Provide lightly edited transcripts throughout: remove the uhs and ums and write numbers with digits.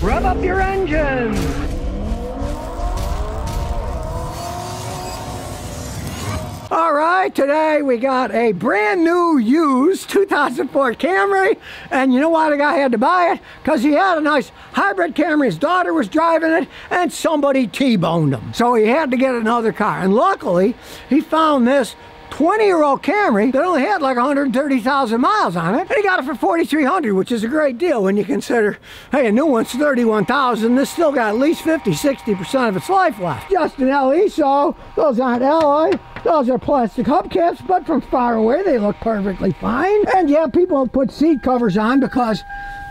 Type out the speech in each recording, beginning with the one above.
Rev up your engines! All right, today we got a brand new used 2004 Camry, and you know why the guy had to buy it? Because he had a nice hybrid Camry, his daughter was driving it, and somebody T-boned him. So he had to get another car, and luckily he found this 20-year-old Camry that only had like 130,000 miles on it, and he got it for $4,300, which is a great deal when you consider, hey, a new one's $31,000. This still got at least 50-60% of its life left. Just an LE, so those aren't alloy. Those are plastic hubcaps, but from far away they look perfectly fine. And yeah, people put seat covers on because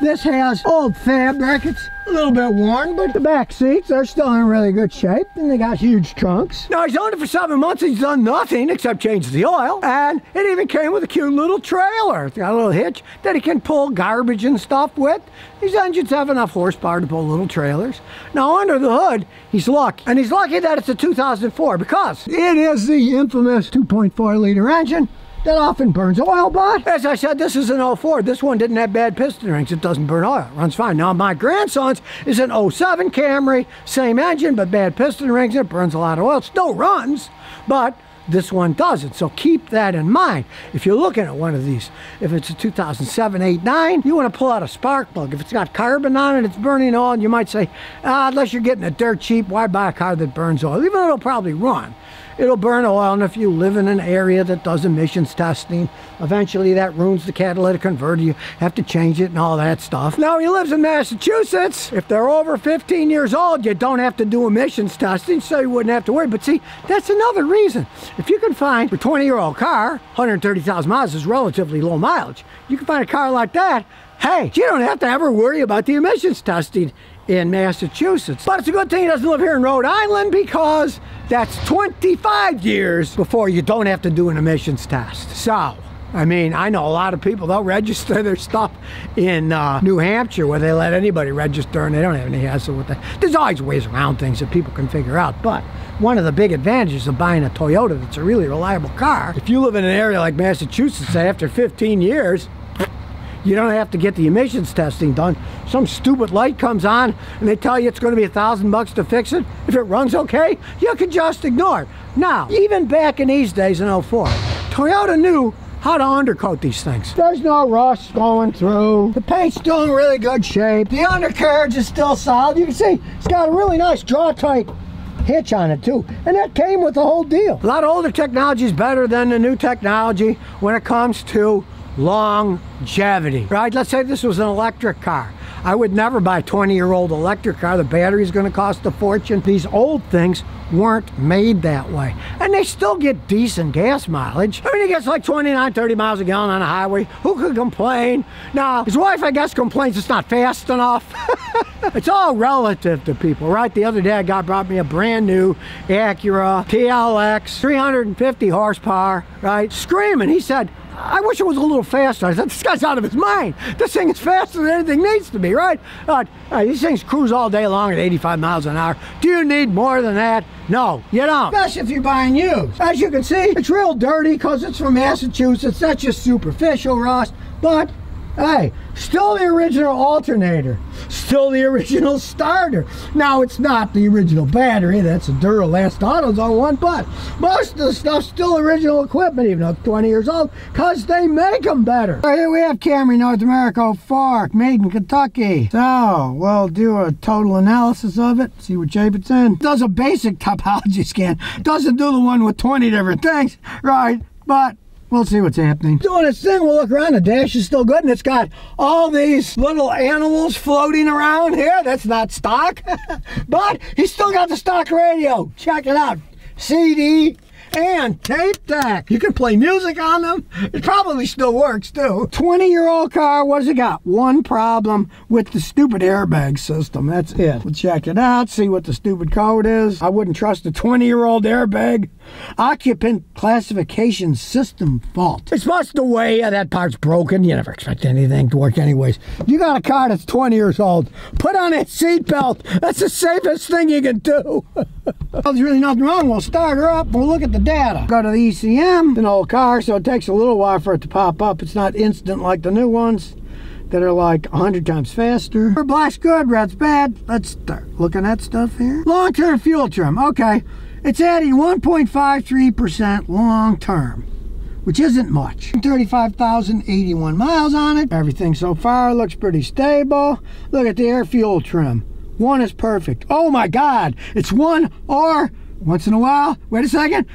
this has old fabric. It's a little bit worn, but the back seats are still in really good shape, and they got huge trunks. Now, he's owned it for 7 months. He's done nothing except change the oil, and it even came with a cute little trailer. It's got a little hitch that he can pull garbage and stuff with. These engines have enough horsepower to pull little trailers. Now, under the hood, he's lucky. And he's lucky that it's a 2004 because it is the infamous 2.4-liter engine that often burns oil, but as I said, this is an 04. This one didn't have bad piston rings. It doesn't burn oil. It runs fine. Now, my grandson's is an 07 Camry, same engine, but bad piston rings, and it burns a lot of oil. It still runs, but this one doesn't. So keep that in mind. If you're looking at one of these, if it's a 2007, 8, 9, you want to pull out a spark plug. If it's got carbon on it, it's burning oil, and you might say, unless you're getting it dirt cheap, why buy a car that burns oil? Even though it'll probably run, it'll burn oil, and if you live in an area that does emissions testing, eventually that ruins the catalytic converter. You have to change it and all that stuff. Now, he lives in Massachusetts. If they're over 15 years old, you don't have to do emissions testing, so you wouldn't have to worry. But see, that's another reason. If you can find a 20-year-old car, 130,000 miles is relatively low mileage. You can find a car like that, hey, you don't have to ever worry about the emissions testing in Massachusetts. But it's a good thing he doesn't live here in Rhode Island, because that's 25 years before you don't have to do an emissions test. So, I mean, I know a lot of people, they'll register their stuff in New Hampshire, where they let anybody register and they don't have any hassle with that. There's always ways around things that people can figure out, but one of the big advantages of buying a Toyota that's a really reliable car, if you live in an area like Massachusetts, after 15 years, you don't have to get the emissions testing done. Some stupid light comes on and they tell you it's going to be $1,000 to fix it. If it runs okay, you can just ignore it. Now, even back in these days in 04, Toyota knew how to undercoat these things. There's no rust going through. The paint's still in really good shape. The undercarriage is still solid. You can see it's got a really nice draw-tight hitch on it too, and that came with the whole deal. A lot of older technology is better than the new technology when it comes to longevity, right? Let's say this was an electric car. I would never buy a 20-year-old electric car. The battery's going to cost a fortune. These old things weren't made that way, and they still get decent gas mileage. I mean, he gets like 29, 30 miles a gallon on a highway. Who could complain? Now, his wife, I guess, complains it's not fast enough. It's all relative to people, right? The other day, a guy brought me a brand new Acura TLX, 350 horsepower, right? Screaming. He said, I wish it was a little faster. I said, this guy's out of his mind. This thing is faster than anything needs to be, right? These things cruise all day long at 85 miles an hour. Do you need more than that? No, you don't. Especially if you're buying used. As you can see, it's real dirty because it's from Massachusetts. That's just superficial rust. But, hey, still the original alternator. Still the original starter. Now, it's not the original battery. That's a Duralast AutoZone one, but most of the stuff's still original equipment, even though it's 20 years old, because they make them better. Right, here we have Camry North America 04, made in Kentucky. So, we'll do a total analysis of it, see what shape it's in. It does a basic topology scan. Doesn't do the one with 20 different things, right? But we'll see what's happening. Doing its thing, we'll look around. The dash is still good, and it's got all these little animals floating around here. That's not stock, but he's still got the stock radio. Check it out. CD and tape deck. You can play music on them. It probably still works too. 20-year-old car, what does it got? One problem with the stupid airbag system. That's it. We'll check it out, see what the stupid code is. I wouldn't trust a 20-year-old airbag. Occupant classification system fault. It's much the way that part's broken. You never expect anything to work anyways. You got a car that's 20 years old. Put on that seatbelt. That's the safest thing you can do. Well, there's really nothing wrong. We'll start her up. We'll look at the data. Go to the ECM. It's an old car, so it takes a little while for it to pop up. It's not instant like the new ones. that are like 100 times faster. Black's good, red's bad. Let's start looking at stuff here. Long-term fuel trim. Okay, it's adding 1.53% long-term, which isn't much. 35,081 miles on it. Everything so far looks pretty stable. Look at the air fuel trim. 1 is perfect. Oh my God, it's 1 or once in a while, wait a second,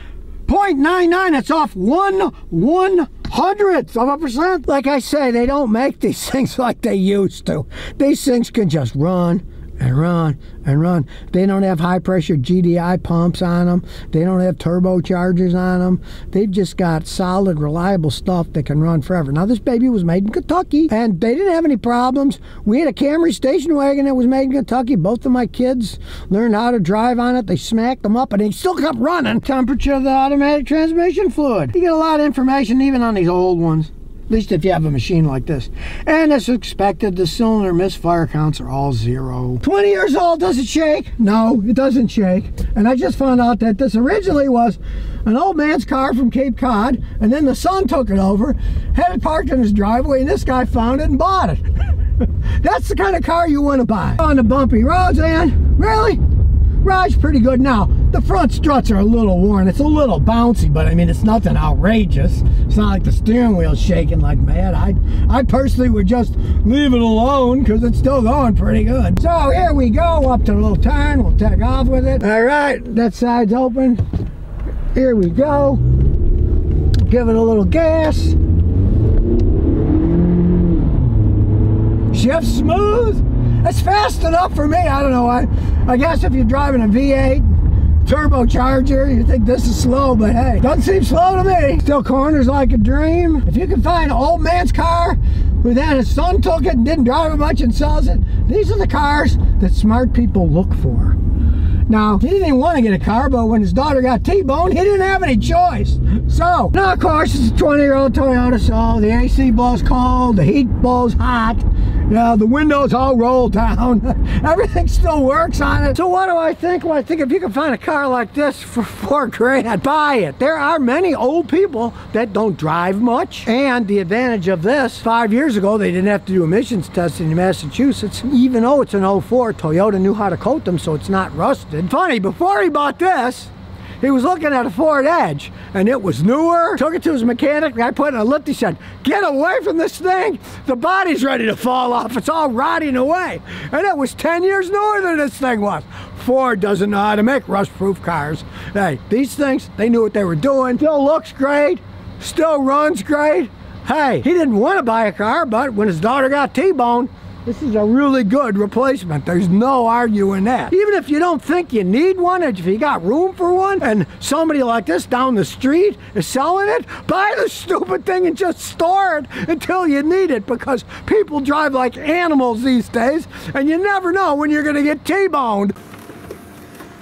0.99, it's off 1/100th of a percent. Like I say, they don't make these things like they used to. These things can just run and run and run. They don't have high pressure GDI pumps on them. They don't have turbochargers on them. They've just got solid, reliable stuff that can run forever. Now this baby was made in Kentucky and they didn't have any problems. We had a Camry station wagon that was made in Kentucky. Both of my kids learned how to drive on it. They smacked them up and they still kept running. Temperature of the automatic transmission fluid. You get a lot of information even on these old ones. At least if you have a machine like this. And as expected, the cylinder misfire counts are all 0. 20 years old, does it shake? No, it doesn't shake. And I just found out that this originally was an old man's car from Cape Cod, and then the son took it over, had it parked in his driveway, and this guy found it and bought it. That's the kind of car you want to buy. On the bumpy roads, and really? Ride's pretty good. Now, the front struts are a little worn. It's a little bouncy, but I mean, it's nothing outrageous. It's not like the steering wheel's shaking like mad. I personally would just leave it alone because it's still going pretty good. So here we go, up to the little turn. We'll take off with it. All right, that side's open. Here we go. Give it a little gas. Shift smooth. It's fast enough for me. I don't know. I guess if you're driving a V8 turbocharger, you think this is slow, but hey, doesn't seem slow to me. Still corners like a dream. If you can find an old man's car who then his son took it and didn't drive it much and sells it, these are the cars that smart people look for. Now, he didn't even want to get a car, but when his daughter got T-boned, he didn't have any choice. So, now of course, it's a 20-year-old Toyota, so the AC blows cold, the heat blows hot, the windows all roll down. Everything still works on it. So what do I think? Well, I think if you can find a car like this for $4 grand, buy it. There are many old people that don't drive much, and the advantage of this, 5 years ago, they didn't have to do emissions testing in Massachusetts. Even though it's an '04, Toyota knew how to coat them so it's not rusted. Funny, before he bought this, he was looking at a Ford Edge, and it was newer. Took it to his mechanic. The guy put it in a lift. He said, "Get away from this thing. The body's ready to fall off. It's all rotting away." And it was 10 years newer than this thing was. Ford doesn't know how to make rust-proof cars. Hey, these things, they knew what they were doing. Still looks great. Still runs great. Hey, he didn't want to buy a car, but when his daughter got T-boned, this is a really good replacement. There's no arguing that. Even if you don't think you need one, if you got room for one, and somebody like this down the street is selling it, buy the stupid thing and just store it until you need it, because people drive like animals these days, and you never know when you're gonna get T-boned.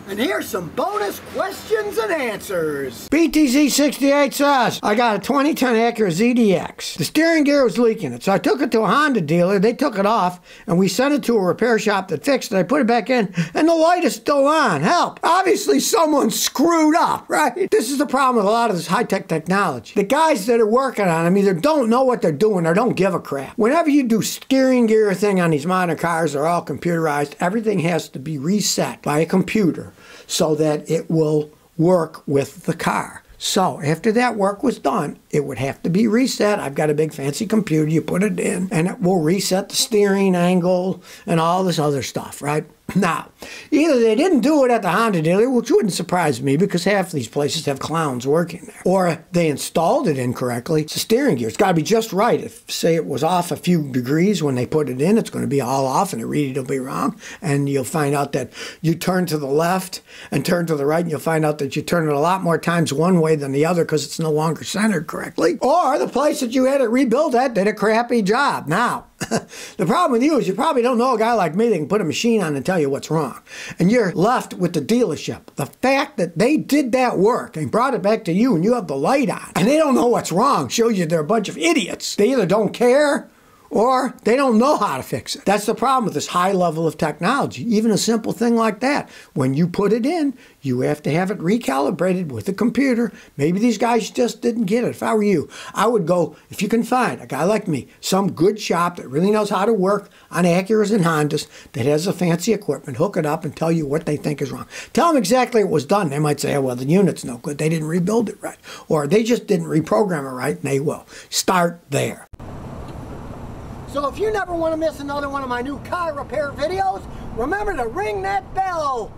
And here's some bonus questions and answers. BTZ68 says, I got a 2010 Acura ZDX. The steering gear was leaking it, so I took it to a Honda dealer. They took it off, and we sent it to a repair shop that fixed it. I put it back in, and the light is still on. Help. Obviously, someone screwed up, right? This is the problem with a lot of this high-tech technology. The guys that are working on them either don't know what they're doing or don't give a crap. Whenever you do steering gear thing on these modern cars, they're all computerized. Everything has to be reset by a computer so that it will work with the car. So after that work was done, it would have to be reset. I've got a big fancy computer. You put it in, and it will reset the steering angle and all this other stuff, right? Now, either they didn't do it at the Honda dealer, which wouldn't surprise me because half these places have clowns working there, or they installed it incorrectly. It's a steering gear. It's got to be just right. If, say, it was off a few degrees when they put it in, it's going to be all off and the reading will be wrong. And you'll find out that you turn to the left and turn to the right, and you'll find out that you turn it a lot more times one way than the other because it's no longer centered correctly. Or the place that you had it rebuilt at did a crappy job. Now, the problem with you is you probably don't know a guy like me that can put a machine on and tell you what's wrong. And you're left with the dealership. The fact that they did that work and brought it back to you and you have the light on and they don't know what's wrong shows you they're a bunch of idiots. They either don't care or they don't know how to fix it. That's the problem with this high level of technology. Even a simple thing like that, when you put it in, you have to have it recalibrated with a computer. Maybe these guys just didn't get it. If I were you, I would go, if you can find a guy like me, some good shop that really knows how to work on Acuras and Hondas, that has the fancy equipment, hook it up and tell you what they think is wrong. Tell them exactly what was done. They might say, oh, well, the unit's no good. They didn't rebuild it right. Or they just didn't reprogram it right, and they will. Start there. So if you never want to miss another one of my new car repair videos, remember to ring that bell.